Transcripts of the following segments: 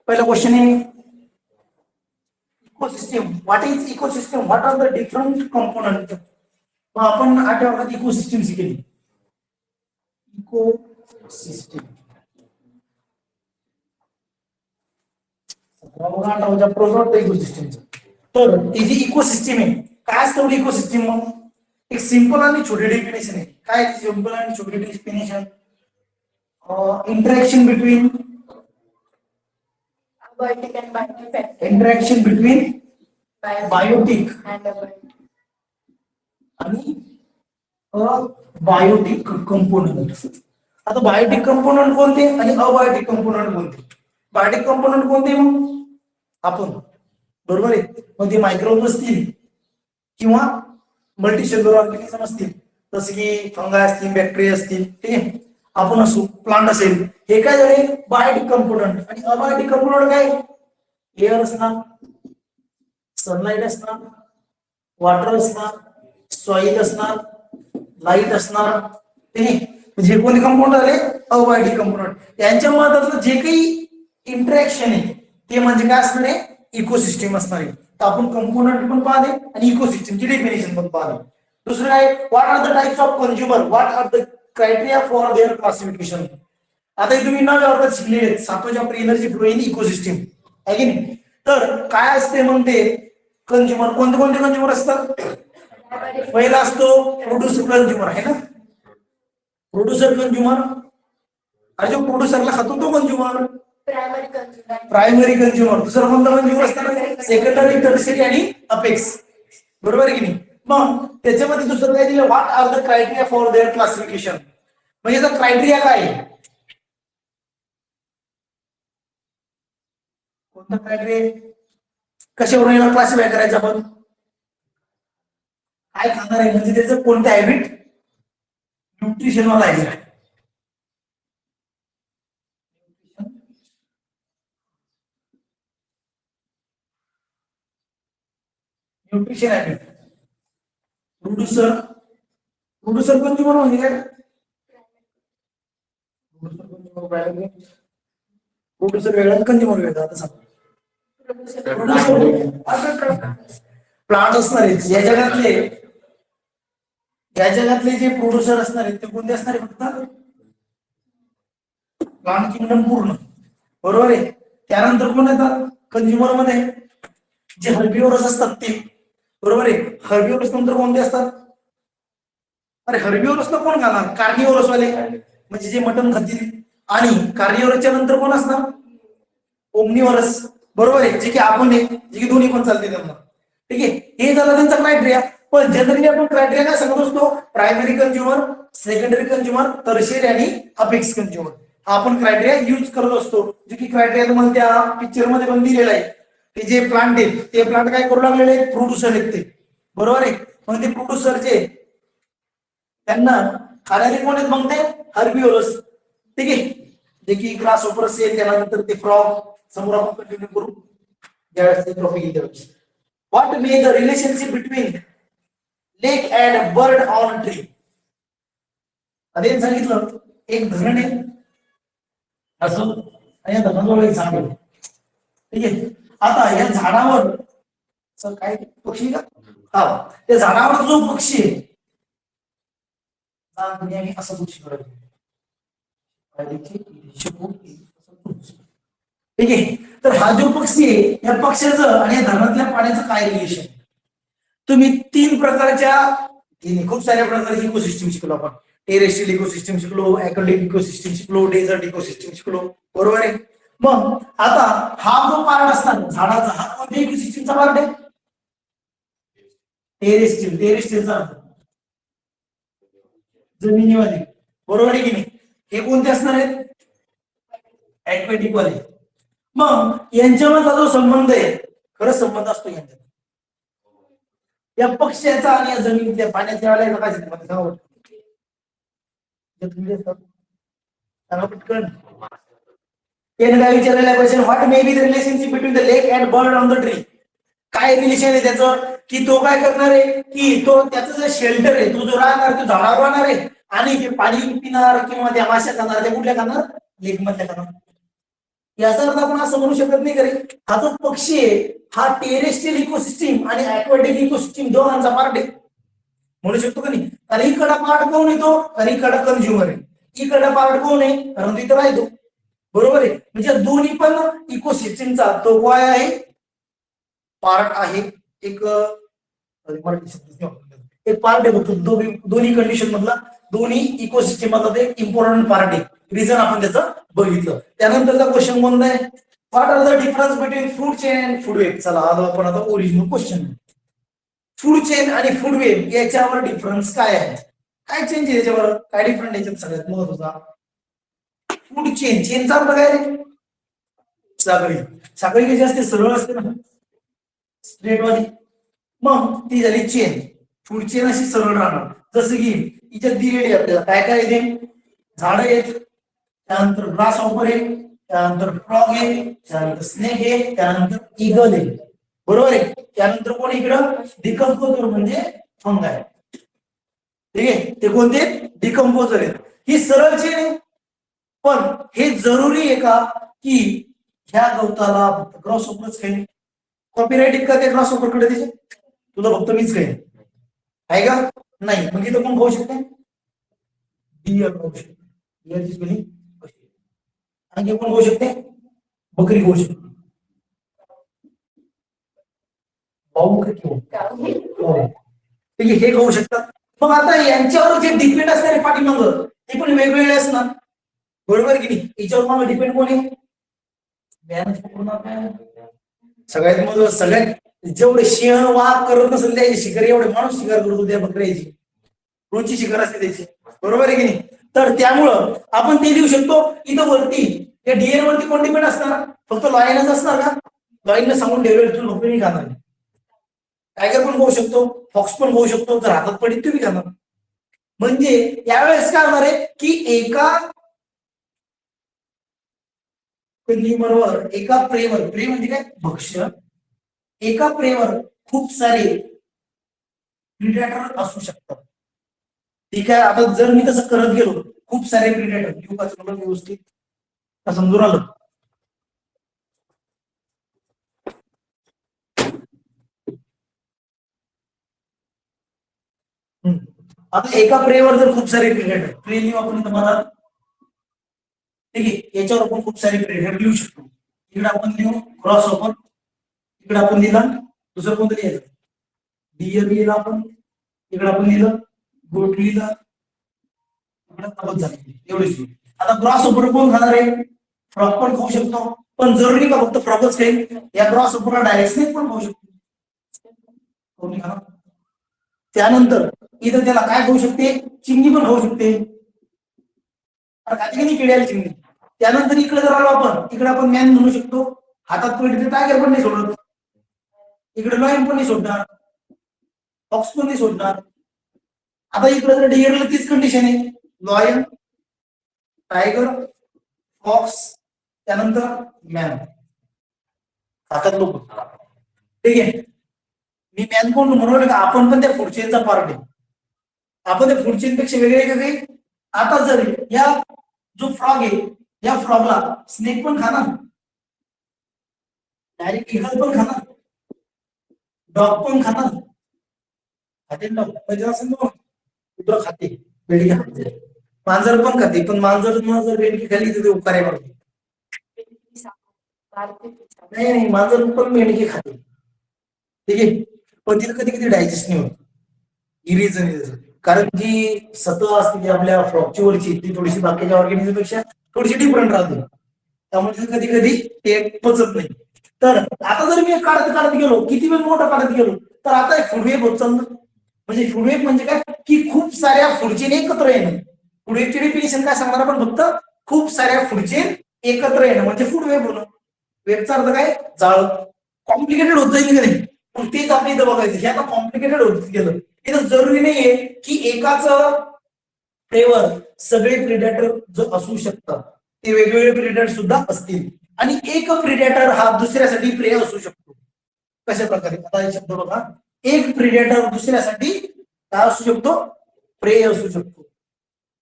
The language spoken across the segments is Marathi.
पहिला क्वेश्चन आहे ecosystem. What is ecosystem? What are the different component? आपण 8व्या वर्गात इकोसिस्टम शिकली. इकोसिस्टम 8व्या प्रोग्राम इकोसिस्टमचं. तर ही जी इकोसिस्टम आहे काय असतं इकोसिस्टम? मग एक सिंपल आणि छोटी डेफिनेशन आहे. काय सिंपल आणि छोटी definition? Interaction between interaction between biotic आणि अबायोटिक कंपोनंट. आता बायोटिक कंपोनंट कोणते आणि अबायोटिक कंपोनंट कोणते? बायोटिक कंपोनंट कोणते मग आपण बरोबर आहे. मग ते मायक्रोब्स असतील किंवा मल्टीसेल्युलर ऑर्गॅनिझम असतील जसे की फंगाय असतील, बॅक्टेरिया असतील, ठीक आहे, आपण असू, प्लांट असेल, हे काय झाले बायोटिक कंपोनंट. आणि अबायोटिक कंपोनंट काय? एअर असणार, सनलाइट असणार, वॉटर असणार, सॉइल असणार, लाईट असणार, ठीक आहे. जे कोणते कंपाऊंड आले अबायोटिक कंपोनंट. यांच्या मधातलं जे काही इंटरॅक्शन आहे ते म्हणजे काय असणार आहे? इकोसिस्टम असणार आहे. तर आपण कंपोनंट पण पाहिले आणि इकोसिस्टमची डेफिनेशन पण पाहिले. दुसरं काय? What are the types of consumer? What are the criteria for their classification? आता तुम्ही 9व्या वर्गात शिकले 7वा chapter energy flow in ecosystem आहे की नाही. तर काय असते मग ते कंझ्युमर? कोणते कोणते कंझ्युमर असतात? पहिला असतो प्रोड्युसर कंझ्युमर आहे ना, प्रोड्युसर कंझ्युमर. आणि जो प्रोड्युसरला खातो तो कंझ्युमर प्रायमरी कंझ्युमर. दुसरा कोणता कंझ्युमर असणार? सेकंडरी, टर्शियरी आणि अपेक्स. बरोबर आहे की नाही. मग त्याच्यामध्ये दुसरं काय दिलं? What are the criteria for their classification? म्हणजे याचा क्रायटेरिया काय आहे? कोणता क्रायटेरिया? कशावरून याला क्लासिफाय करायचं आपण? काय खाणार आहे म्हणजे त्याचं कोणतं हॅबिट? न्यूट्रिशन वाला आहे. Nutrition habit. प्रोड्युसर कंझ्युमर म्हणजे काय? प्रोड्युसर वेगळा, कंझ्युमर वेगळा. आता सांग. प्लांट असणार आहेत या जगातले जे प्रोड्युसर असणार आहेत ते कोणते असणार आहे? फक्त प्लांट किंगडम पूर्ण. बरोबर आहे. त्यानंतर कोण येतात कंझ्युमर मध्ये? जे हर्बिव्हरस असतात ते. बरोबर आहे. हर्बिव्हरस नंतर कोणते असतात? अरे हर्बिव्हरसला कोण खाणार? कार्निव्हरस वाले म्हणजे जे मटण खातील. आणि कार्निव्हरसच्या नंतर कोण असणार? ओमनिव्हरस. बरोबर आहे. जे की आपण जे की दोन्ही पण चालते त्यांना. ठीक आहे. हे झालं त्यांचा क्रायटेरिया. पण जनरली आपण क्रायटेरिया काय सांगत असतो? Primary consumer, secondary consumer, tertiary आणि अपेक्स कंझ्युमर. आपण क्रायटेरिया यूज करत असतो. जे की क्रायटेरिया तुम्हाला त्या पिक्चर मध्ये पण दिलेला आहे की जे प्लांट आहेत ते प्लांट काय करू लागलेले आहेत? प्रोड्युसर आहेत ते. बरोबर आहे. मग ते प्रोड्युसर जे त्यांना खाणारे कोण आहेत? मग ते हर्बिव्हरस. ठीक आहे. जे की ग्रास ओपर असेल, त्यानंतर ते फ्रॉग. समोर आपण कंटिन्यू करू ज्यावेळेस ते टॉपिक येईल. What may the relationship between lake and bird on tree? अरे सांगितलं एक धरण आहे असं आणि या धरणाजवळ एक झाड आहे. ठीक आहे. आता या झाडावर काय पक्षी का? हा, त्या झाडावर जो पक्षी आहे असं पक्षी करत. ठीक आहे. तर हा जो पक्षी आहे या पक्ष्याचं आणि या धरणातल्या पाण्याचं काय रिलेशन? तुम्ही 3 प्रकारच्या खूप साऱ्या प्रकारची इकोसिस्टम शिकलो आपण. टेरेस्ट्रियल इकोसिस्टम शिकलो, ॲक्वाटिक इकोसिस्टम शिकलो, डेझर्ट इकोसिस्टम शिकलो. बरोबर आहे. मग आता हा जो पार्ट असतात झाडाचा हा कोणत्या इकोसिस्टमचा पार्ट आहे? टेरेस्ट्रियल. टेरेस्ट्रियलचा जमिनीमध्ये. बरोबर आहे की नाही. हे कोणते असणार आहेत? ॲक्वाटिक वाले. मग यांच्यामधला जो संबंध आहे खरंच संबंध असतो यांच्यात या पक्ष्याचा आणि या जमिनीतल्या पाण्याच्या वाल्याचा काय संबंध सांगा पटकन. त्याने काय विचारलेला question? What may be the relationship between the lake and bird on the tree? काय रिलेशन आहे त्याचं? की तो काय करणार आहे की तो त्याचं जे शेल्टर आहे तो जो राहणार तो झाडावर राहणार आहे आणि ते पाणी पिणार किंवा त्या माश्या खाणार, त्या कुठल्या खाणार? लेक मधल्या खाणार. याचा अर्थ आपण असं म्हणू शकत नाही, करे हा जो पक्षी आहे हा टेरेस्ट्रियल इकोसिस्टीम आणि ॲक्वाटिक इकोसिस्टीम दोघांचा पार्ट आहे म्हणू शकतो का नाही. कारण इकडा पार्ट कोण येतो, कारण इकडा कंझ्युमर आहे, इकडा पार्ट कोण आहे, कारण तिथं राहतो. बरोबर आहे. म्हणजे दोन्ही पण इकोसिस्टीमचा तो काय आहे, पार्ट आहे. एक पार्ट आहे फक्त दोन्ही कंडिशन मधला, दोन्ही इकोसिस्टीम मधला ते इम्पॉर्टंट पार्ट आहे. रिझन आपण त्याचं बघितलं. त्यानंतरचा क्वेश्चन कोणता आहे, what are the difference between food chain and food web. चला आलो आपण आता ओरिजिनल क्वेश्चन. फूड चेन आणि फूड वेब याच्यावर डिफरन्स काय आहे, काय चेंज आहे याच्यावर, काय डिफरंट याच्यात सगळ्यात महत्वाचा. फूड चेन, चेनचा अर्थ काय रे, साखळी. साखळी कशी असते, सरळ असते ना, स्ट्रेट वाली, मग ती झाली चेन. फूड चेन अशी सरळ राहणार. जसं की हिच्यात दिलेली आपल्याला काय काय येते, झाड आहेत, त्यानंतर ग्रास हॉपर आहे, त्यानंतर फ्रॉग आहे, त्यानंतर स्नेक आहे, त्यानंतर ईगल आहे. बरोबर आहे. त्यानंतर कोण इकडं डिकम्पोजर म्हणजे फंगाय. ठीक आहे, ते कोणते डिकम्पोजर आहेत. ही सरळ चेन आहे, पण हे जरुरी आहे का की ह्या गवताला फक्त ग्रॉस हॉपरच खाईल. कॉपीराइट का त्या ग्रॉस हॉपरकडे त्याचे, तुला फक्त मीच खाईल आहे का नाही. मग इथं कोण खाऊ शकते, डिअर खाऊ शकते, डिअरची स्पेलिंग कशी. आणि कोण खाऊ शकते, बकरी खाऊ शकते. ठीक आहे, हे खाऊ शकतात. मग आता यांच्यावर जे डिपेंड असणारे पाठीमाग ते पण वेगवेगळे असणार. बरोबर की नाही. याच्यावर मला डिपेंड कोण आहे, सगळ्यात महत्वाचं, सगळ्यात जेवढे शेण वाघ करत नसेल त्याची शिकार एवढे माणूस शिकार करतो त्या बकऱ्याची, रोजची शिकार असते त्याची. बरोबर आहे की नाही. तर त्यामुळं आपण ते लिहू शकतो. इथं वरती या डीएन वरती कोण डिपेंड असणार, फक्त लॉयनच असणार का, लॉयनने सांगून ठेवलं तू नोकरी खाणार. टायगर पण खाऊ शकतो, फॉक्स पण खाऊ शकतो, जर हातात पडली तुम्ही खाणार. म्हणजे यावेळेस काय होणार आहे की एका कंझ्युमरवर, एका प्रेवर, प्रे म्हणजे काय, भक्ष्य, एका प्रेवर खूप सारे प्रिडेटर असू शकतात. ठीक आहे. आता जर मी तसं करत गेलो, खूप सारे प्रिडेटर व्यवस्थित समजून आलं. आता एका प्रेवर जर खूप सारे प्रिडेटर, प्रे लिहू आपण तुम्हाला, ठीक आहे, याच्यावर आपण खूप सारे प्रिडेटर लिहू शकतो. इकडे आपण लिहू क्रॉस ओपन, इकडे आपण लिहिला दुसरं कोणतं लिहायचं, डियर लिहिला आपण, इकडे आपण लिहिलं गोट लिहिला, एवढीच. आता क्रॉस ओपन कोण खाणार आहे, फ्रॉग पण खाऊ शकतो, पण जरुरी का फक्त फ्रॉगच खाईल, या क्रॉस ओपनला डायरेक्ट स्नेक पण खाऊ शकतो. कोणी खाणार. त्यानंतर इथं त्याला काय खाऊ शकते, चिमणी पण खाऊ शकते, खाते की नाही किड्याला चिमणी. त्यानंतर इकडे जर आलो आपण, इकडे आपण मॅन म्हणू शकतो, हातात पडले टायगर पण नाही सोडत, इकडे लॉयन पण नाही सोडणार, फॉक्स पण नाही सोडणार. आता इकडे जर डिअरला तीच कंडिशन आहे, लॉयन, टायगर, फॉक्स, त्यानंतर मॅन, हातात लोक. ठीक आहे. मी मॅन कोण म्हणून का आपण पण त्या फूड चेनचा पार्ट आहे, आपण त्या फूड चेन पेक्षा वेगळे का काही. आता जर या जो फ्रॉग आहे, या फ्रॉगला स्नेक पण खाणार, डायरेक्ट ईगल पण खाणार, डॉग पण खाणार, खाते डॉग म्हणजे असं ना, कुत्रा खाते, बेडकी खाते, मांजर पण खाते, पण मांजर जर बेडकी खाली तर ते उपकार्य करते. नाही नाही, मांजर पण बेडकी खाते. ठीक आहे, पण तिला कधी कधी डायजेस्ट नाही होत. ही रिझन आहे त्याचं. कारण जी सत्व असते ती आपल्या फ्रॉगची वरची, ती थोडीशी बाकीच्या ऑर्गॅनिझम पेक्षा थोडीशी डिफरंट राहते, त्यामुळे कधी कधी ते पचत नाही. तर आता जर मी काढत काढत गेलो, किती वेळ मोठा काढत गेलो, तर आता एक फूडवेब होत चाललं. म्हणजे फूडवेब म्हणजे काय की खूप साऱ्या फूडचेन एकत्र येणं. फूडवेबची डेफिनेशन काय सांगणार आपण, फक्त खूप साऱ्या फूडचेन एकत्र येणं म्हणजे फूडवेब होणं. वेबचा अर्थ काय, जाळ. कॉम्प्लिकेटेड होत जाईल की नाही, मग तेच आपण इथं बघायचं. हे आता कॉम्प्लिकेटेड होत गेलं. इथं जरुरी नाहीये की एकाच प्रेवर सगळे प्रिडेटर जो असू शकतात, ते वेगवेगळे प्रिडेटर सुद्धा असतील. आणि एक प्रिडेटर हा दुसऱ्यासाठी प्रे असू शकतो. कशा प्रकारे, आता हे शब्द बघा, एक प्रिडेटर दुसऱ्यासाठी काय असू शकतो, प्रे असू शकतो.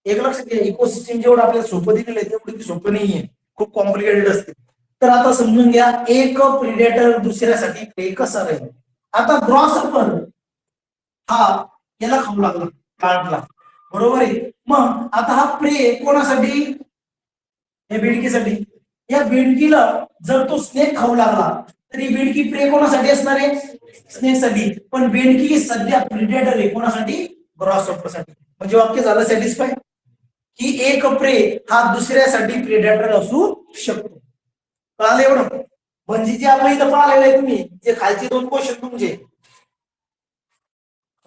एक लक्षात घ्या, इकोसिस्टीम जेवढं आपल्याला सोपं दिलेलं आहे तेवढं सोपं नाहीये, खूप कॉम्प्लिकेटेड असते. तर आता समजून घ्या, एक प्रिडेटर दुसऱ्यासाठी प्रे कसा राहील. आता ग्रॉसहॉपर हा याला खाऊ लागला प्लांटला, बरोबर आहे. मग आता हा प्रे कोणासाठी, या बेडकीसाठी. या बेडकीला जर तो स्नेक खाऊ लागला तर ही बेडकी प्रे कोणासाठी असणार आहे, स्नेकसाठी. पण बेडकी सध्या प्रिडेटर आहे कोणासाठी, ग्रॉसहॉपरसाठी. म्हणजे वाक्य झालं सॅटिस्फाय की एक प्रे हा दुसऱ्यासाठी प्रिडेटर असू शकतो. कळालं एवढं. म्हणजे जे आपण इथं पाहिलेलं आहे, तुम्ही जे खालचे दोन क्वेश्चन तुमचे,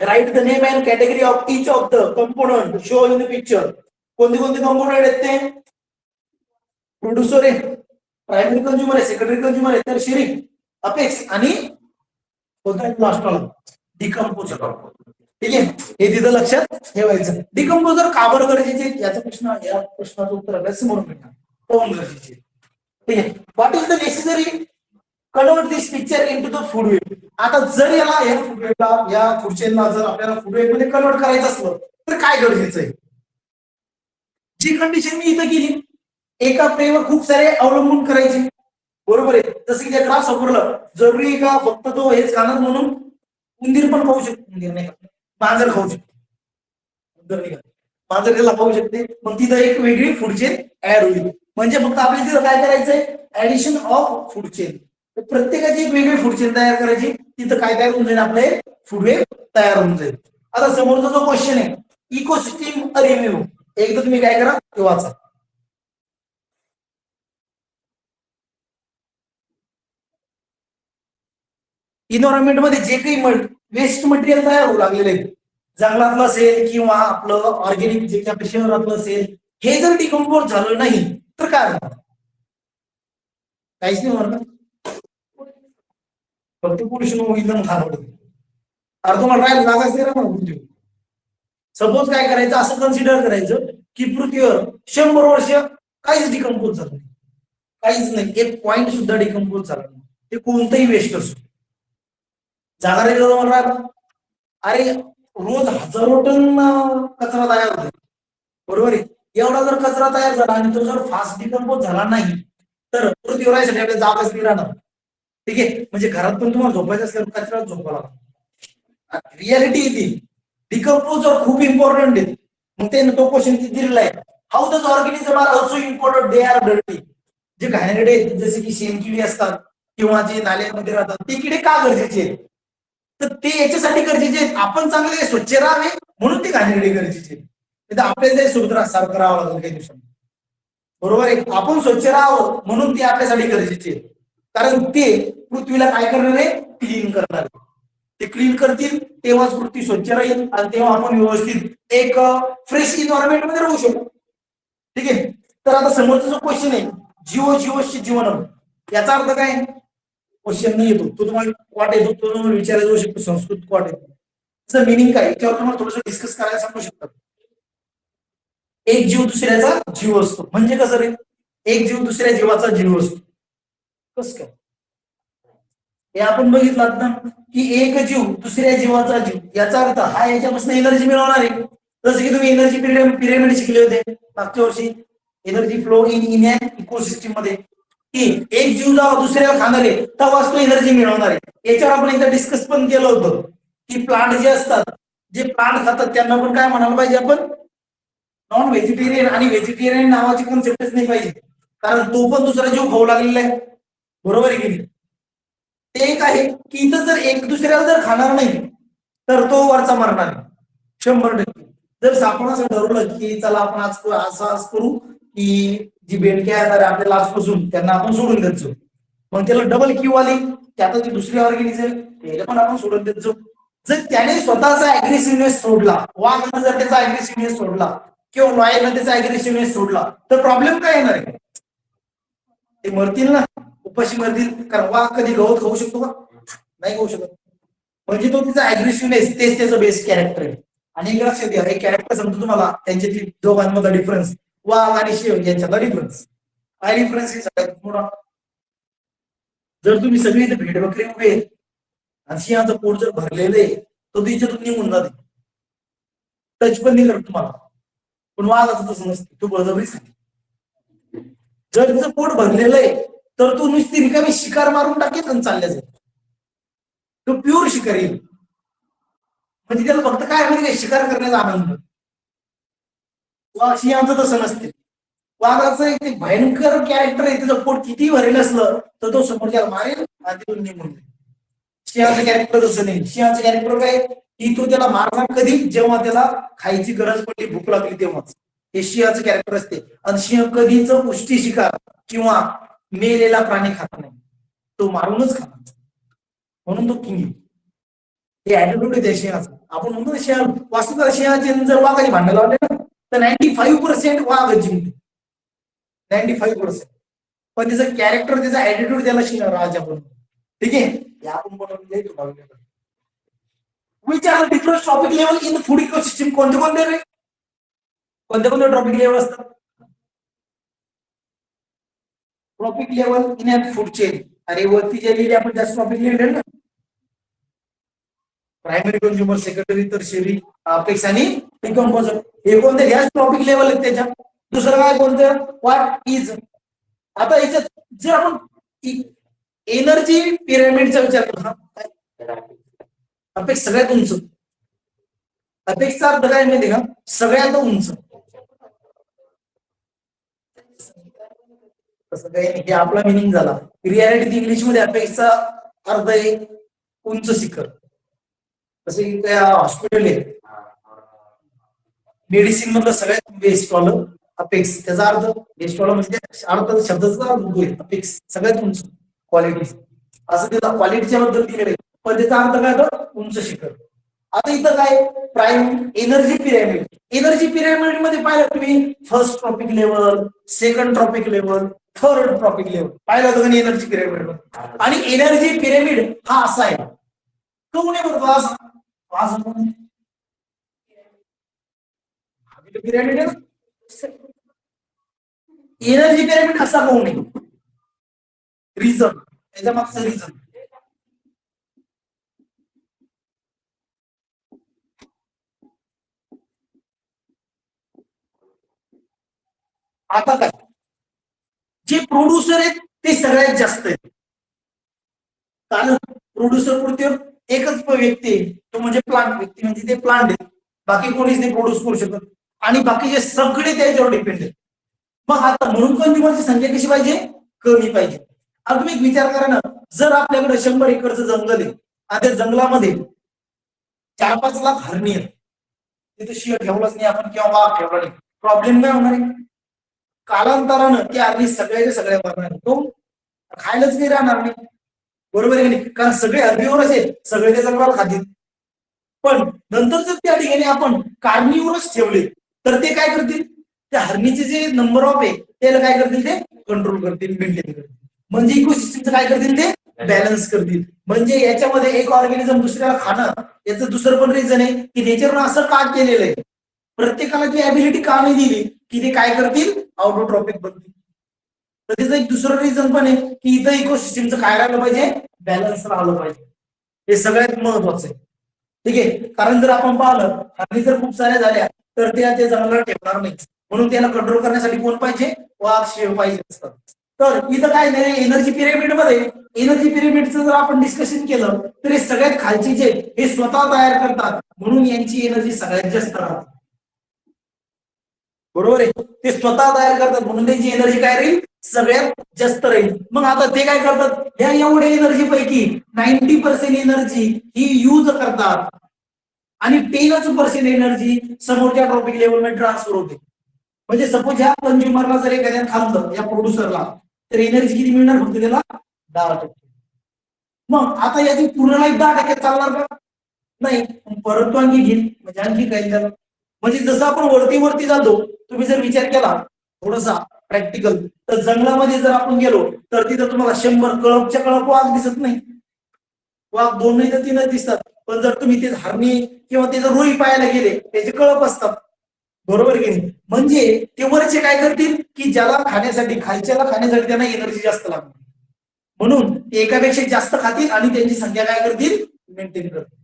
write the name and category of each of the component show in the picture. कोणते कोणते कंपोनंट आहेत ते, प्रोड्युसर आहे, प्रायमरी कंझ्युमर आहे, सेकंडरी कंझ्युमर आहे, टर्शियरी, अपेक्स आणि कोणता लास्ट वाला डिकम्पोजर. ठीक आहे, हे तिथं लक्षात ठेवायचं. डिकम्पोजर का बरं गरजेचे, याचा प्रश्न, या प्रश्नाचं उत्तर आपल्याला समोर मिळणार. कोण गरजेचे, ठीक आहे. What is the necessary convert this picture into the food web. आता जर याला या फूड वेबला, या फूड चेनला जर आपल्याला फूड वेब मध्ये कन्वर्ट करायचं असलं तर काय गरजेचं आहे. जी कंडिशन मी इथं केली, एका प्रेवर खूप सारे अवलंबून करायचे, बरोबर आहे. जसं की त्या ग्रास वापरलं, जरुरी आहे का फक्त तो हेच खाणार म्हणून उंदीर पण खाऊ शकतो, उंदीर नाही का, मांजर खाऊ शकतो, उंदीर नाही का, मांजर त्याला खाऊ शकते. मग तिथं एक वेगळी फूड चेन ऍड होईल. म्हणजे फक्त आपल्याला तिथं काय करायचंय, ऍडिशन ऑफ फूड चेन. प्रत्येकाची एक वेगळी फूड चेन तयार करायची. तिथं काय तयार होऊन जाईल, आपले फूड वेब तयार होऊन जाईल. आता समोरचा जो क्वेश्चन आहे, इकोसिस्टीम रिव्ह्यू, एकदा तुम्ही काय करा ते वाचा. इन्व्हायरमेंट मध्ये जे काही वेस्ट मटेरियल तयार होऊ लागलेले आहेत, जंगलातलं असेल किंवा आपलं ऑर्गॅनिक जे काही शहरातलं असेल, हे जर डिकम्पोज झालं नाही तर काय होणार, काहीच नाही होणार. फक्त पोल्युशन होईल ना खाणं. अरे तुम्हाला राहायला जागाच नाही राहणार. सपोज काय करायचं, असं कन्सिडर करायचं की पृथ्वीवर 100 वर्ष काहीच डिकम्पोज झालं नाही, काहीच नाही, एक पॉइंट सुद्धा डिकम्पोज झाला नाही. ते कोणतंही वेस्ट असो, जाणार आहे तुम्हाला राहायला. अरे रोज हजारो टन कचरा तयार होतो, बरोबर आहे. एवढा जर कचरा तयार झाला आणि तो जर फास्ट डिकम्पोज झाला नाही तर पृथ्वीवर राहायसाठी आपल्याला जागाच नाही राहणार. ठीक आहे, म्हणजे घरात पण तुम्हाला झोपायचं असल्यावर कचऱ्यात झोपायला. रियालिटी येते, डिकम्पोजर खूप इम्पॉर्टंट आहे. मग ते तो क्वेश्चन दिलेला आहे, how does organism are also important, they are dirty. जे घाणेरडे आहेत जसे की शेणकिडी असतात किंवा जे नाल्यांमध्ये राहतात ते किडे का गरजेचे आहेत, तर ते याच्यासाठी गरजेचे आहेत आपण चांगले स्वच्छ राहावे म्हणून ते घाणेरडे गरजेचे आहेत. आपल्याला ते सुधारा सारखं राहावं लागेल काही दिवसांनी, बरोबर आहे. आपण स्वच्छ राहावं म्हणून ते आपल्यासाठी गरजेचे आहेत. कारण ते पृथ्वीला काय करणार आहे, क्लीन करणार आहे. ते क्लीन करतील तेव्हाच पृथ्वी स्वच्छ राहील आणि तेव्हा आपण व्यवस्थित एक फ्रेश इन्व्हायरमेंट मध्ये राहू शकतो. ठीक आहे, तर आता समोरचा जो क्वेश्चन आहे, जीव जीवशी जीवन, याचा अर्थ काय, क्वेश्चन नाही येतो तो तुम्हाला क्वाट येतो, तो तुम्हाला विचारायला जाऊ शकतो संस्कृत क्वाट येतो, त्याचं मिनिंग काय याच्यावर तुम्हाला थोडंसं डिस्कस करायला सांगू शकतात. एक जीव दुसऱ्याचा जीव असतो, म्हणजे कसं रे, एक जीव दुसऱ्या जीवाचा जीव असतो, कसं काय, हे आपण बघितलं ना की एक जीव दुसऱ्या जीवाचा जीव, याचा अर्थ हा याच्यापासून एनर्जी मिळवणार आहे. जसं की तुम्ही एनर्जी पिरियड शिकले होते मागच्या वर्षी, एनर्जी फ्लो इन इकोसिस्टीम मध्ये, की एक जीव जेव्हा दुसऱ्याला खाणार आहे तेव्हाच तो एनर्जी मिळवणार आहे. याच्यावर आपण एकदा डिस्कस पण केलं होतं की प्लांट जे असतात, जे प्लांट खातात त्यांना पण काय म्हणायला पाहिजे आपण, नॉन व्हेजिटेरियन. आणि व्हेजिटेरियन नावाची कन्सेप्टच नाही पाहिजे, कारण तो पण दुसरा जीव खाऊ लागलेला आहे, बरोबर आहे की नाही. ते एक आहे की इथं जर एक दुसऱ्याला जर खाणार नाही तर तो वरचा मरणार आहे 100%. जर आपण असं ठरवलं की चला आपण आज करू की जी बेडक्या येणार आपल्याला आजपासून त्यांना आपण सोडून द्यायचो, मग त्याला डबल क्यू आली की आता जी दुसरी ऑर्गॅनिझम त्याला पण आपण सोडून द्यायचो. जर त्याने स्वतःचा अग्रेसिव्हनेस सोडला, वाघानं जर त्याचा अग्रेसिव्हनेस सोडला किंवा लॉयरनं त्याचा अग्रेसिव्हनेस सोडला तर प्रॉब्लेम काय येणार आहे, ते मरतील ना, उपाशी मरतील. कारण वाघ कधी गवत खाऊ शकतो का, नाही खाऊ शकत. म्हणजे तो तिचा अग्रेसिव्हनेस तेच त्याचं बेस्ट कॅरेक्टर आहे. आणि एक लक्षात घ्या, एक कॅरेक्टर सांगतो तुम्हाला त्यांच्यातील दोघांमधला डिफरन्स, वाघ आणि शेव यांच्यातला डिफरन्स. काय डिफरन्स आहे सगळ्यात मोठा, जर तुम्ही सगळे इथे भेड बकरी उभे आणि सिंहाचं पोट जर भरलेलं आहे तर तिच्यातून निघून जाते, टच पण नाही करत तुम्हाला. पण वाघाचं तसं नसतं, तो बळजबरीच खाते. जर तिचं पोट भरलेलं आहे तर तो नुसती रिकामी शिकार मारून टाकेल आणि चालल्या जाईल. तो प्युअर शिकारी म्हणजे त्याला फक्त काय म्हणजे शिकार करण्याचा आनंद. सिंहाचं तसं नसते. वाघाचं एक भयंकर कॅरेक्टर आहे, त्याचं पोट किती भरेल असलं तर तो समोरच्याला मारेल आणि तिथून निघून जाईल. सिंहाचं कॅरेक्टर तसं नाही. सिंहाचं कॅरेक्टर काय की तो त्याला मारणार कधी जेव्हा त्याला खायची गरज पडली, भूक लागली तेव्हाच. हे सिंहाचं कॅरेक्टर असते. आणि सिंह कधीच पुष्टी शिकार किंवा मेलेला प्राणी खात नाही, तो मारूनच खाणार, म्हणून तो किंग. हे ऍटिट्यूड आहे त्या सिंहाचं. आपण म्हणतो सिंह वास्तुकार सिंहाचे जर वाघाने भांडण लावले ना तर 95% वाघ जिंकतो, 95%. पण त्याचं कॅरेक्टर, त्याचा ऍटिट्यूड त्याला सिंह राजा बनतो. ठीक आहे, हे आपण बनवलं. विचार different trophic level in food ecosystem कोणते कोणते रे? कोणते कोणते ट्रॉपिक लेवल असतात? Trophic level in and food chain. अरे वरती जे लिहिले आपण जास्त ट्रॉपिक लिहिले ना, primary consumer, secondary, tertiary, apex आणि डिकम्पोजर. हे कोणते गॅस ट्रॉपिक लेवल आहेत त्याच्या. दुसरं काय कोणतं? What is. आता याच्यात जर आपण एनर्जी पिरामिडचा विचार करू, अपेक्स सगळ्यात उंच. अपेक्सचा अर्थ काय माहिती का? सगळ्यात उंच. तसं काही नाही, आपला मिनिंग झाला. रियालिटी इंग्लिश मध्ये अपेक्सचा अर्थ आहे उंच शिखर. तसे हॉस्पिटल आहे, मेडिसिन मधलं सगळ्यात बेस्ट वालं अपेक्स. त्याचा अर्थ बेस्ट वाला म्हणजे अर्थ शब्दाचा अर्थ अपेक्स सगळ्यात उंच क्वालिटी, असं त्याला क्वालिटीच्या बद्दल दिलेलं आहे. पण त्याचा अर्थ काय होतं? उंच शिखर. आता इथं काय prime energy pyramid. Energy pyramid मध्ये पाहिलं तुम्ही first trophic level, second trophic level, third trophic level पाहिलं होतं का एनर्जी पिरॅमिड. आणि एनर्जी पिरॅमिड हा असा आहे, तो नाही म्हणतो असं पिरॅमिड आहे ना. एनर्जी पिरॅमिड असा होऊ नये. रिझन, त्याच्या मागचं रिझन आता काय, जे प्रोड्युसर आहेत ते सगळ्यात जास्त आहेत. कारण प्रोड्युसर पृथ्वीवर एकच व्यक्ती आहे, तो म्हणजे प्लांट. व्यक्ती म्हणजे ते प्लांट आहे, बाकी कोणीच नाही प्रोड्यूस करू शकत. आणि बाकीचे सगळे त्याच्यावर डिपेंड आहेत. मग आता म्हणून कंझ्युमरची संख्या कशी पाहिजे? कमी पाहिजे. आता तुम्ही विचार करा ना, जर आपल्याकडे 100 एकरचं जंगल आहे आणि त्या जंगलामध्ये 4-5 लाख हरणी आहेत, तिथे शिळ ठेवलंच नाही आपण किंवा वाघ ठेवला नाही, प्रॉब्लेम काय होणार आहे? कालांतरानं त्या हरणी सगळ्याच्या सगळ्या मरणार, तो खायलाच नाही राहणार नाही. बरोबर आहे नाही? कारण सगळे हरणीवरच आहेत, सगळे त्या जंगलाला खातील. पण नंतर जर त्या ठिकाणी आपण कार्निवरच ठेवले तर ते काय करतील? त्या हरणीचे जे नंबर ऑफ आहे त्याला काय करतील? ते कंट्रोल करतील, मेंटेन करतील. म्हणजे इकोसिस्टमचं काय करतील? ते बॅलन्स करतील. म्हणजे याच्यामध्ये एक ऑर्गॅनिझम दुसऱ्याला खाणं, याचं दुसरं पण रिझन आहे की नेचरनं असं का केलेलं आहे, प्रत्येकाला ती ऍबिलिटी का नाही दिली की ते काय करतील? ऑटोट्रॉपिक बनतील. तर त्याचं एक दुसरं रिझन पण आहे की इथं इकोसिस्टमचं काय राहिलं पाहिजे? बॅलन्स राहिलं पाहिजे. हे सगळ्यात महत्वाचं आहे. ठीक आहे, कारण जर आपण पाहिलं हरणी जर खूप साऱ्या झाल्या तर त्या जंगलात ठेवणार नाही, म्हणून त्याला कंट्रोल करण्यासाठी कोण पाहिजे? वाघ, शेळ पाहिजे असतात. तर इथं काय नाही, एनर्जी पिरॅमिड मध्ये एनर्जी पिरॅमिडचं जर आपण डिस्कशन केलं तर हे सगळ्यात खालची जे हे स्वतः तयार करतात, म्हणून यांची एनर्जी सगळ्यात जास्त राहते. बरोबर आहे, ते स्वतः तयार करतात म्हणून त्यांची एनर्जी काय राहील? सगळ्यात जास्त राहील. मग आता ते काय करतात? या एवढ्या एनर्जी पैकी 90% एनर्जी ही यूज करतात आणि 10% एनर्जी समोरच्या ट्रॉपिक लेवलमध्ये ट्रान्सफर होते. म्हणजे सपोज ह्या कंझ्युमरला जर एखाद्याने खाल्लं, या प्रोड्युसरला, तर एनर्जी किती मिळणार? फक्त त्याला 10%. मग आता याची पूर्ण लाईफ 10% चालणार का? नाही, परंतु आणखी घेईल म्हणजे आणखी काही झालं. म्हणजे जसं आपण वरती वरती जातो, तुम्ही जर विचार केला थोडासा प्रॅक्टिकल, तर जंगलामध्ये जर आपण गेलो तर तिथं तुम्हाला 100 कळपच्या कळप वाघ दिसत नाही. वाघ 2 नाही तर 3 दिसतात. पण जर तुम्ही ते हरणी किंवा त्याचं रुई पाहायला गेले, त्याचे कळप असतात. बरोबर की नाही? म्हणजे ते वरचे काय करतील की ज्याला खाण्यासाठी, खालच्याला खाण्यासाठी त्यांना एनर्जी जास्त लागते, म्हणून ते एकापेक्षा जास्त खातील आणि त्यांची संख्या काय करतील? मेंटेन करतील.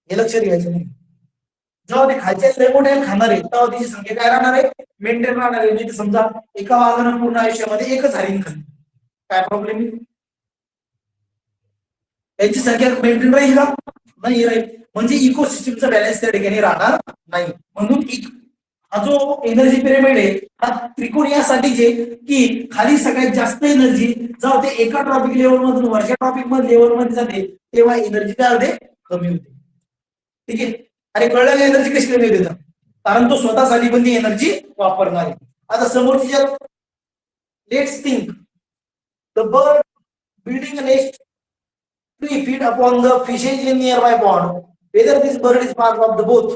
हे लक्षात घ्यायचं नाही. जेव्हा ते खालच्या लय मोठ्या खाणार आहे तेव्हा त्याची संख्या काय राहणार आहे? मेंटेन राहणार आहे. म्हणजे समजा एका वाघानं पूर्ण आयुष्यामध्ये एकच हरिण खाल्ली काय प्रॉब्लेम आहे? याची संख्या मेंटेन राहील का? नाही राहील. म्हणजे इकोसिस्टमचा बॅलन्स त्या ठिकाणी राहणार नाही. म्हणून हा जो एनर्जी पिरामिड आहे हा त्रिकोण यासाठीच आहे की खाली सगळ्यात जास्त एनर्जी जेव्हा ते एका ट्रॉपिक लेवल मधून वरच्या ट्रॉपिक मध्ये लेवल मध्ये जाते तेव्हा एनर्जी काय होते? कमी होते. ठीक आहे. आणि कळलं एनर्जी कशी कमी होते? कारण तो स्वतःसाठी पण ती एनर्जी वापरणार आहे. आता समोरची let's think the bird building a nest 3 feet upon the fishes in nearby pond. Whether this bird is part of the both.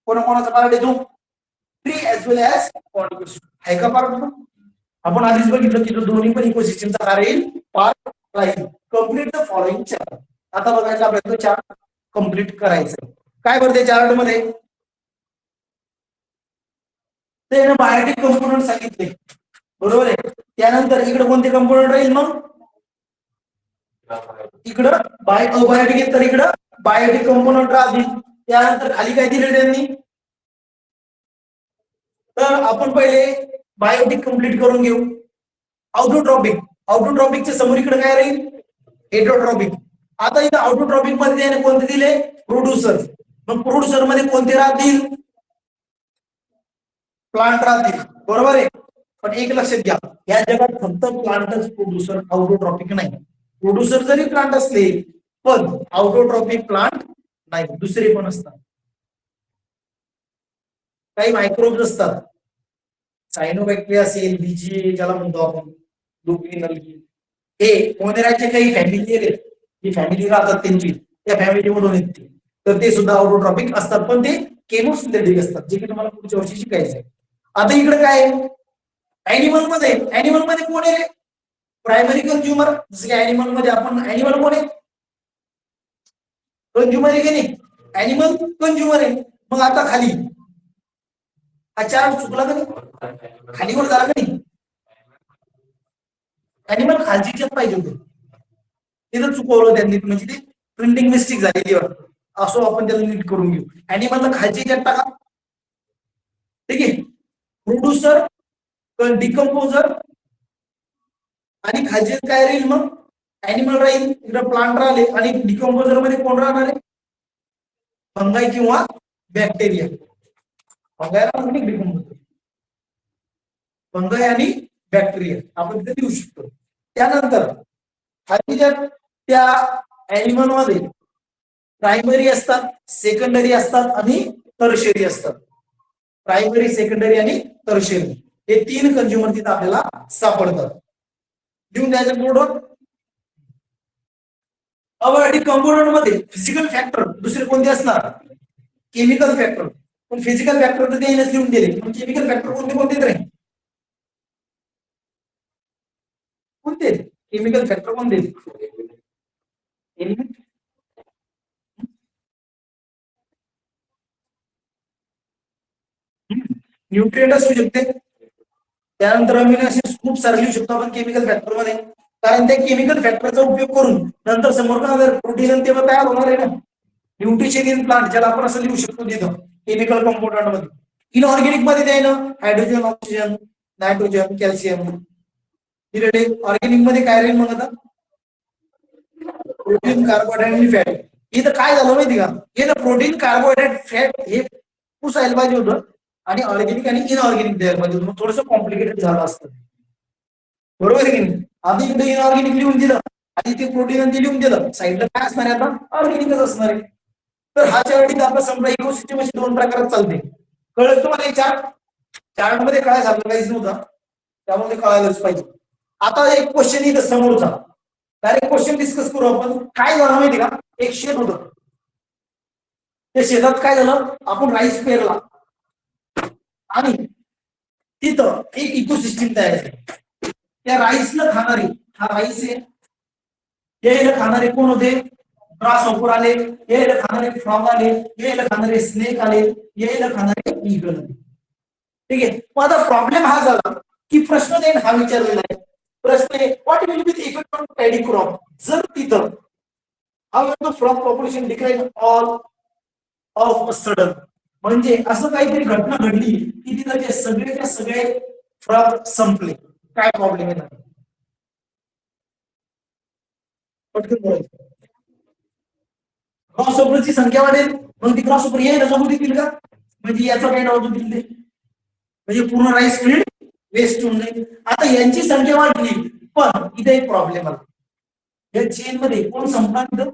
कोणाचा पार्ट येतो? Tree as well as pond. आहे का पार्ट? आपण आधीच बघितलं की दोन्ही पण इकोसिस्टमचा कार्य येईल पार्ट राहील. Complete the following chart. आता बघायचं आपल्याला चार्ट कंप्लीट करायचं. काय बरं त्या चार्ट मध्ये? ते बायोटिक कंपोनंट सांगितले बरोबर आहे. त्यानंतर इकडे कोणते कंपोनंट राहील मग? इकडं अबायोटिक आहे तर इकडं बायोटिक कंपोनंट राहतील. त्यानंतर खाली काय दिले त्यांनी? तर आपण पहिले बायोटिक कंप्लीट करून घेऊ. ऑटोट्रॉपिकच्या समोर इकडे काय राहील? हेटरोट्रॉपिक. आता इथं ऑटोट्रॉपिक मध्ये त्याने कोणते दिले? प्रोड्युसर. मग प्रोड्युसर मध्ये कोणते राहतील? प्लांट राहतील बरोबर आहे. पण एक लक्षात घ्या या जगात फक्त प्लांटच प्रोड्युसर, ऑटोट्रॉपिक नाही. प्रोड्युसर जरी प्लांट असले पण ऑटोट्रॉपिक प्लांट नाही, दुसरे पण असतात. काही मायक्रोब्स असतात. सायनोबॅक्टेरिया असेल, बीजी ज्याला म्हणतो आपण, लुपिन अल्गी, हे मोनेराचे काही फॅमिली आहेत. जी फॅमिली राहतात त्यांची त्या फॅमिली मधून येते. तर ते सुद्धा ऑटोट्रॉपिक असतात पण ते केमोसिंथेटिक असतात, जे की तुम्हाला पुढच्या वर्षी शिकायचं आहे. आता इकडे काय आहे? ऍनिमल मध्ये कोण आहे? Primary consumer. जसं की ऍनिमल मध्ये आपण ऍनिमल कोण आहे? कंझ्युमर आहे की नाही? ऍनिमल कंझ्युमर आहे. मग आता खाली हा चार्ट चुकला का नाही? खालीवर झाला का नाही? ऍनिमल खालचीच पाहिजे होते, तिथं चुकवलं त्यांनी, म्हणजे ते प्रिंटिंग मिस्टेक झालेली वाटतं. असो आपण त्याला नीट करून घेऊ. ऍनिमलला खालची टाका. ठीक आहे. प्रोड्युसर, डिकम्पोजर आणि खालचे काय राहील मग? ऍनिमल राहील. इकडे प्लांट राहिले आणि डिकम्पोजर मध्ये कोण राहणार आहे? फंगाई किंवा बॅक्टेरिया. फंगाई आणि बॅक्टेरिया आपण तिथे देऊ शकतो. त्यानंतर खालीच्या त्या ऍनिमल मध्ये प्रायमरी असतात, सेकंडरी असतात आणि टर्शियरी असतात. प्रायमरी, सेकंडरी आणि टर्शियरी हे 3 कंझ्युमर तिथे आपल्याला सापडतात. लिहून द्यायचं बोर्डवर. अबायोटिक कंपोनंट मध्ये फिजिकल फॅक्टर दुसरे कोणते असणार? Chemical factor. पण फिजिकल फॅक्टर तर ते लिहून दिले, पण केमिकल फॅक्टर कोणते कोणते तरी कोणते? केमिकल फॅक्टर कोणते? न्यूट्रिएंट असू शकते. त्यानंतर अमिनो ऍसिड खूप सारे लिहू शकतो आपण केमिकल फॅक्टर मध्ये, कारण त्या केमिकल फॅक्टरचा उपयोग करून नंतर समोर काय प्रोटीन तेव्हा तयार होणार आहे ना. न्यूट्रिशन इन प्लांट ज्याला आपण असं लिहू शकतो तिथं केमिकल कंपोनंट मध्ये. इनऑर्गॅनिक मध्ये द्यायला हायड्रोजन, ऑक्सिजन, नायट्रोजन, कॅल्शियम दिलेले. ऑर्गॅनिक मध्ये काय राहील मग आता? प्रोटीन, कार्बोहायड्रेट आणि फॅट. इथं काय झालं माहिती का? इथं प्रोटीन, कार्बोहायड्रेट, फॅट हे पुसायला पाहिजे होतं आणि ऑर्गॅनिक आणि इनऑर्गॅनिक द्यायला पाहिजे होतं. थोडंसं कॉम्प्लिकेटेड झालं असतं बरोबर आहे की नाही? आधी इकडे इनऑर्गॅनिक लिहून दिलं आणि ते प्रोटीन आणि ते लिहून दिलं, साईडला काय असणार आहे आता? ऑर्गॅनिकच असणार आहे. तर हा चार्ट आपला समजा इकोसिस्टम अशी 2 प्रकारात चालते. कळलं तुम्हाला? चार्ट मध्ये काय झालं काहीच नव्हतं, त्यामध्ये कळायलाच पाहिजे. आता एक क्वेश्चन इथं समोरचा डायरेक्ट क्वेश्चन डिस्कस करू आपण. काय झालं माहिती का? एक शेत होतं, त्या शेतात काय झालं? आपण राईस पेरला आणि तिथं एक इकोसिस्टम तयार झाली. त्या राईसला खाणारे, हा राईस आहे, यायला खाणारे कोण होते? ग्रासहॉपर आले, यायला खाणारे फ्रॉग आले, यायला खाणारे स्नेक आले, यायला खाणारे ईगल आले. ठीक आहे. मग आता प्रॉब्लेम हा झाला की प्रश्न देण हा विचारलेला आहे. प्रश्न आहे what will be the effect on paddy crop जर तिथं how the frog population decline all of a sudden. म्हणजे असं काहीतरी घटना घडली की तिथं जे सगळे फ्रॉग संपले. काय प्रॉब्लेम आहे? पटकन बोलायचं. क्रॉस ओव्हरची संख्या वाढेल, मग ती क्रॉस ओव्हर हे जमू देतील का? म्हणजे याचं काय नाव देतील ते, म्हणजे पूर्ण राईस फील्ड वेस्ट होऊन जाईल. आता यांची संख्या वाढली, पण इथे एक प्रॉब्लेम आला. या चेन मध्ये कोण संपणार?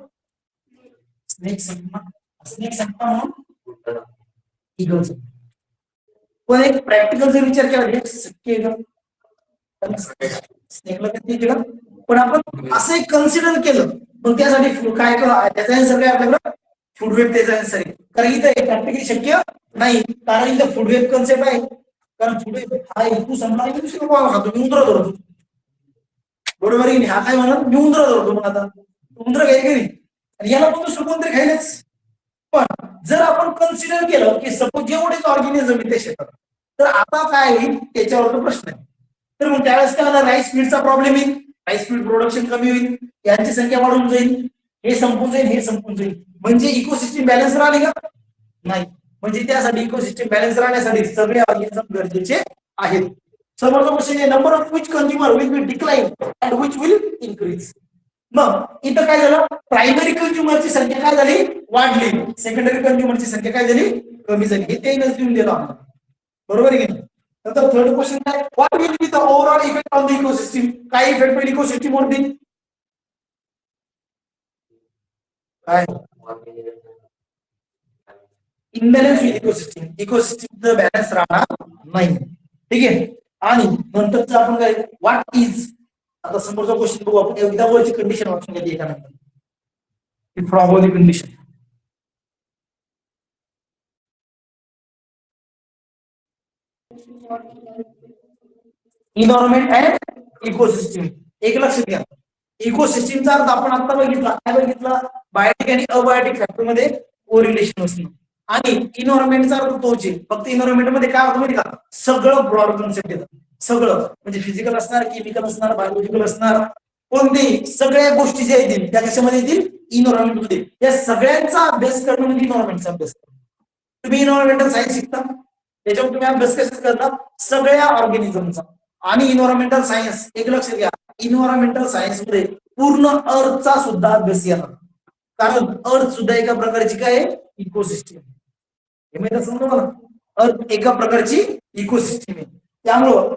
स्नेक संपणार. स्नेक संपणार म्हणून इगल. पण एक प्रॅक्टिकल जर विचार केला शक्य आहे का? स्नेकला किती केलं, पण आपण असं एक कन्सिडर केलं, मग त्यासाठी काय केलं, त्याचा आन्सर काय आपल्याकडं फूड वेब त्याचा आन्सर आहे. कारण इथं प्रॅक्टिकली शक्य नाही, कारण इथं फूड वेब कन्सेप्ट आहे. कारण फूड वेब हा हेतू संपला की दुसरी कोण खातो, मी उंदरा धरतो. बरोबर आहे, हा काय म्हणा मी उंदरा धरतो, मग आता उंदरा काही नाही आणि याला पण दुसरं कोणतरी खायलाच. पण जर आपण कन्सिडर केलं की सपोज जेवढेच ऑर्गॅनिझम आहे ते शेतात, तर आता काय होईल त्याच्यावर प्रश्न आहे. तर मग त्यावेळेस काय होणार, राईस फील्डचा प्रॉब्लेम येईल, राईस फील्ड प्रोडक्शन कमी होईल, यांची संख्या वाढून जाईल, हे संपून जाईल, हे संपून जाईल. म्हणजे इकोसिस्टम बॅलन्स राहिली का? नाही. म्हणजे त्यासाठी इकोसिस्टम बॅलन्स राहण्यासाठी सगळे ऑर्गॅनिझम गरजेचे आहेत. समोरचा क्वेश्चन आहे, number of which consumer will be decline and which will increase. मग इथं काय झालं, प्रायमरी कंझ्युमरची संख्या काय झाली, वाढली, सेकंडरी कंझ्युमरची संख्या काय झाली, कमी झाली. हे तेच देऊन दिलं आम्हाला. बरोबर आहे की नाही? नंतर थर्ड क्वेश्चन काय, what will be the overall effect on the ecosystem. काय इफेक्ट होईल इकोसिस्टम वरती? काय इम्बॅलन्स होईल इकोसिस्टम, इकोसिस्टमचं बॅलन्स राहणार नाही. ठीक आहे. आणि नंतरच आपण काय, व्हॉट इज, आता समोरचा क्वेश्चन बघू आपण, एकदा वरची कंडिशन वाचून घेतली एका नंतर. From the condition environment and ecosystem. एक लक्षात घ्या, इकोसिस्टमचा अर्थ आपण आता बघितला, काय बघितला, बायोटिक आणि अबायोटिक फॅक्टर मध्ये कोरिलेशन असणं. आणि इन्व्हायरमेंटचा अर्थ तोच आहे, फक्त इन्व्हायरमेंट मध्ये काय होतं माहिती का, सगळं ब्रॉड कन्सेप्ट येतं. सगळं म्हणजे फिजिकल असणार, केमिकल असणार, बायोलॉजिकल असणार, कोणतेही सगळ्या गोष्टी ज्या येतील त्या कशामध्ये येतील, इन्व्हायरमेंट मध्ये. या सगळ्यांचा अभ्यास करणं म्हणजे इन्व्हायरमेंटचा अभ्यास करणं. तुम्ही इन्व्हायरमेंटल सायन्स शिकता, त्याच्यावर तुम्ही अभ्यास कशाच करता, सगळ्या ऑर्गॅनिझमचा. आणि इन्व्हायरमेंटल सायन्स, एक लक्ष घ्या, इन्व्हायरमेंटल सायन्स मध्ये पूर्ण अर्थचा सुद्धा अभ्यास येणार, कारण अर्थ सुद्धा एका प्रकारची काय आहे, इकोसिस्टम. हे माहिती समजा मला, अर्थ एका प्रकारची इकोसिस्टम आहे. त्यामुळं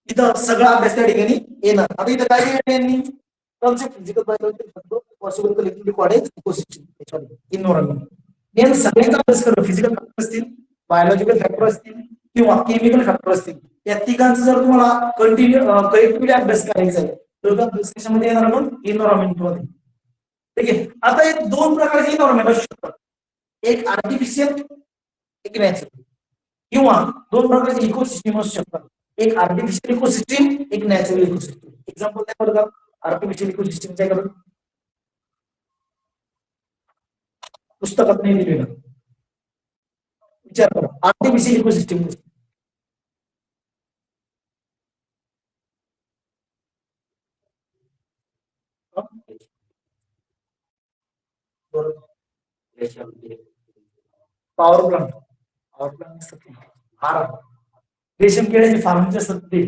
इथं सगळा अभ्यास त्या ठिकाणी येणार. आता इथं काय केलं यांनी, concept physical biological possible collective कॉडेज इकोसिस्टम इन्व्हायरमेंट. या सगळ्यांचा अभ्यास करणं, फिजिकल फॅक्टर असतील, बायोलॉजिकल फॅक्टर असतील किंवा केमिकल फॅक्टर असतील, या तिघांचा जर तुम्हाला कंटिन्यू कलेक्टिव्हली अभ्यास करायचा आहे तर त्या डिस्कशनमध्ये येणार आपण इन्व्हायरमेंट मध्ये. ठीक आहे. आता हे दोन प्रकारचे इन्व्हायरमेंट असू शकतात, एक आर्टिफिशियल, एक नॅचरल, किंवा दोन प्रकारचे इकोसिस्टम असू शकतात, एक आर्टिफिशियल इकोसिस्टम, एक नॅचरल इकोसिस्टम. एक्झाम्पल काय बघा, आर्टिफिशियल इकोसिस्टमच्या एखादं पुस्तकात नाही दिलेलं, विचार करा, artificial ecosystem. Power plant, power plant असतात, रेशीम किड्याची फार्मचे असतात ते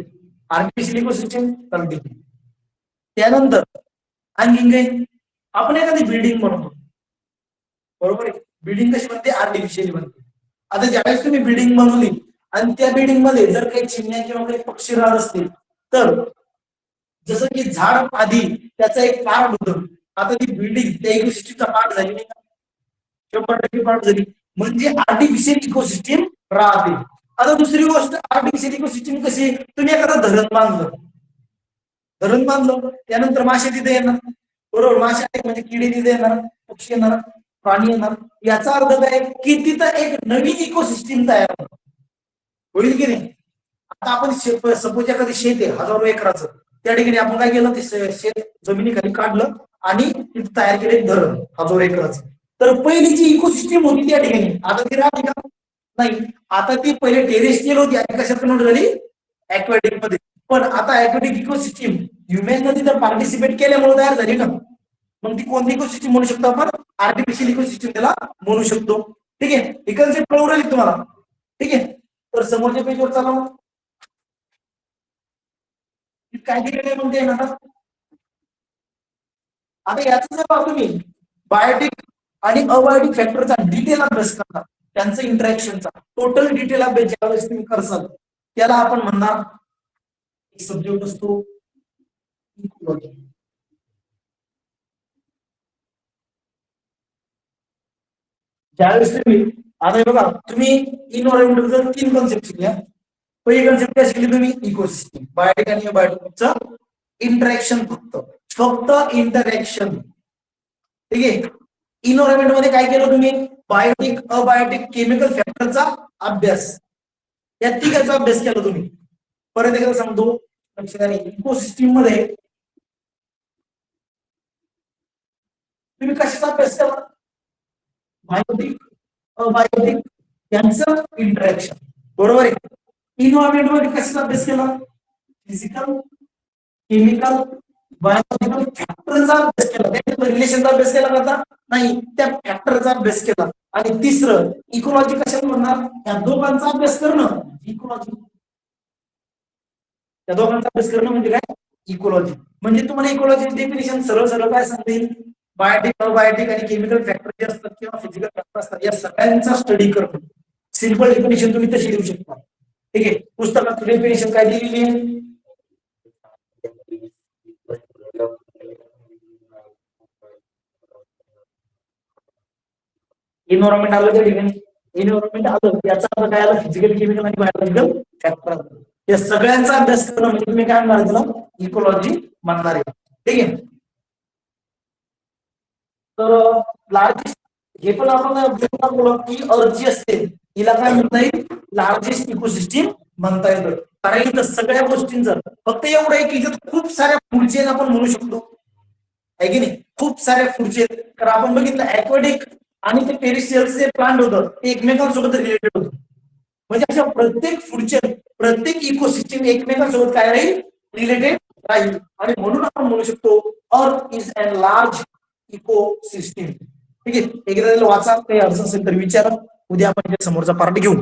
आर्टिफिशियल इकोसिस्टम करते. त्यानंतर आणखी काही, आपण एखादी बिल्डिंग बनवतो, बरोबर आहे, बिल्डिंग कशी बनते, आर्टिफिशियली बनते. आता ज्यावेळेस तुम्ही बिल्डिंग बनवली आणि त्या बिल्डिंग मध्ये जर काही चिमण्या किंवा काही पक्षी राहत असतील, तर जसं की झाड आधी त्याचा एक पार्ट होतं, आता ती बिल्डिंग त्या इकोसिस्टमचा पार्ट झाली नाही का, 100% पार्ट झाली, म्हणजे आर्टिफिशियल इकोसिस्टम राहते. आता दुसरी गोष्ट, आर्टिफिशियल इकोसिस्टम कशी, तुम्ही एखादं धरण बांधलं, त्यानंतर मासे तिथे येणार, बरोबर, मासे म्हणजे किडे तिथे येणार, पक्षी येणार, प्राणी येणार. याचा अर्थ काय की तिथं एक नवीन इकोसिस्टम तयार होणार, होईल की नाही. आता आपण सपोज एखादी शेत आहे 1000 एकराचं, त्या ठिकाणी आपण काय केलं, ते शेत जमिनीखाली काढलं आणि तिथे तयार केले धरण 1000 एकराचं. तर पहिली जी इकोसिस्टम होती त्या ठिकाणी आता ती राहते का, नाही. आता ती पहिले टेरेस्ट्रियल होती आणि कशात कन्वर्ट झाली, ऍक्वाटिक मध्ये. पण आता ऍक्वाटिक इकोसिस्टम ह्युमन तिथं पार्टिसिपेट केल्यामुळे तयार झाली ना, मग ती कोणती इकोसिस्टम म्हणू शकतो आपण, आर्टिफिशियल इकोसिस्टम त्याला म्हणू शकतो. ठीक आहे, ही कन्सेप्ट कळू राहिली तुम्हाला. ठीक आहे, तर समोरच्या पेजवर चला, काय दिलेलं आहे म्हणते ना, आता याचा जर पाहतो तुम्ही बायोटिक आणि अबायोटिक फॅक्टरचा डिटेल अभ्यास करणार, त्यांचं इंटरॅक्शनचा टोटल डिटेल अभ्यास ज्यावेळेस तुम्ही करसाल त्याला आपण म्हणणार सब्जेक्ट असतो इकोलॉजी. ज्यावेळेस तुम्ही आता हे बघा तुम्ही इन्व्हायरमेंटल 3 कॉन्सेप्ट शिकल्या. पहिली कॉन्सेप्ट काय शिकली तुम्ही इकोसिस्टम, बायोटिक आणि अबायोटिकचं इंटरॅक्शन, फक्त इंटरॅक्शन. ठीक आहे. इन्व्हायरमेंट मध्ये काय केलं तुम्ही बायोटिक अबायोटिक केमिकल फॅक्टरचा अभ्यास, या तिघांचा अभ्यास केला तुम्ही. परत एकदा सांगतो इकोसिस्टीम मध्ये तुम्ही कशाचा अभ्यास केला, बायोटिक अबायोटिक यांचं इंटरॅक्शन, बरोबर आहे. इन्व्हायरमेंट मध्ये कशाचा अभ्यास केला, फिजिकल केमिकल बायोलॉजिकल फॅक्टरचा अभ्यास केला, त्याच्या रिलेशनचा अभ्यास केला का नाही, त्या फॅक्टरचा अभ्यास केला. आणि तिसरं इकोलॉजी कशाला म्हणणार, या दोघांचा अभ्यास करणं इकोलॉजी. त्या दोघांचा अभ्यास करणं म्हणजे काय इकोलॉजी. म्हणजे तुम्हाला इकोलॉजी डेफिनेशन सरळ सरळ काय सांगतील, बायोटिक अबायोटिक आणि केमिकल फॅक्टर जे असतात किंवा फिजिकल फॅक्टर असतात या सगळ्यांचा स्टडी करणं. सिंपल डेफिनेशन तुम्ही तशी देऊ शकता. ठीक आहे. पुस्तकात डेफिनेशन काय दिलेली आहे, इन्व्हायरमेंट आलं त्या ठिकाणी, इन्व्हायरमेंट आलं याचा अर्थ काय आला, फिजिकल केमिकल आणि बायोलॉजिकल फॅक्टर. या सगळ्यांचा अभ्यास करणं म्हणजे तुम्ही काय म्हणणार त्याला इकोलॉजी म्हणणार आहे. ठीक आहे. तर लार्जेस्ट हे पण आपण बोलू की अर्थ जी असते हिला काय म्हणता येईल, लार्जेस्ट इकोसिस्टीम म्हणता येतं. कारण इथं सगळ्या गोष्टींचं फक्त एवढं आहे की इथं खूप साऱ्या फूड चेन आपण म्हणू शकतो, आहे की नाही, खूप साऱ्या फूड चेन. तर आपण बघितलं ऍक्वाटिक आणि ते टेरिस्ट्रियल जे प्लांट होतं ते एकमेकांसोबत रिलेटेड होतं. म्हणजे अशा प्रत्येक फूड चेन प्रत्येक इकोसिस्टीम एकमेकांसोबत काय राहील, रिलेटेड राहील. आणि म्हणून आपण म्हणू शकतो earth is a large ecosystem. ठीक आहे. एकदा वाचा, काही अर्थ असेल तर विचारा, उद्या आपण समोरचा पार्ट घेऊ.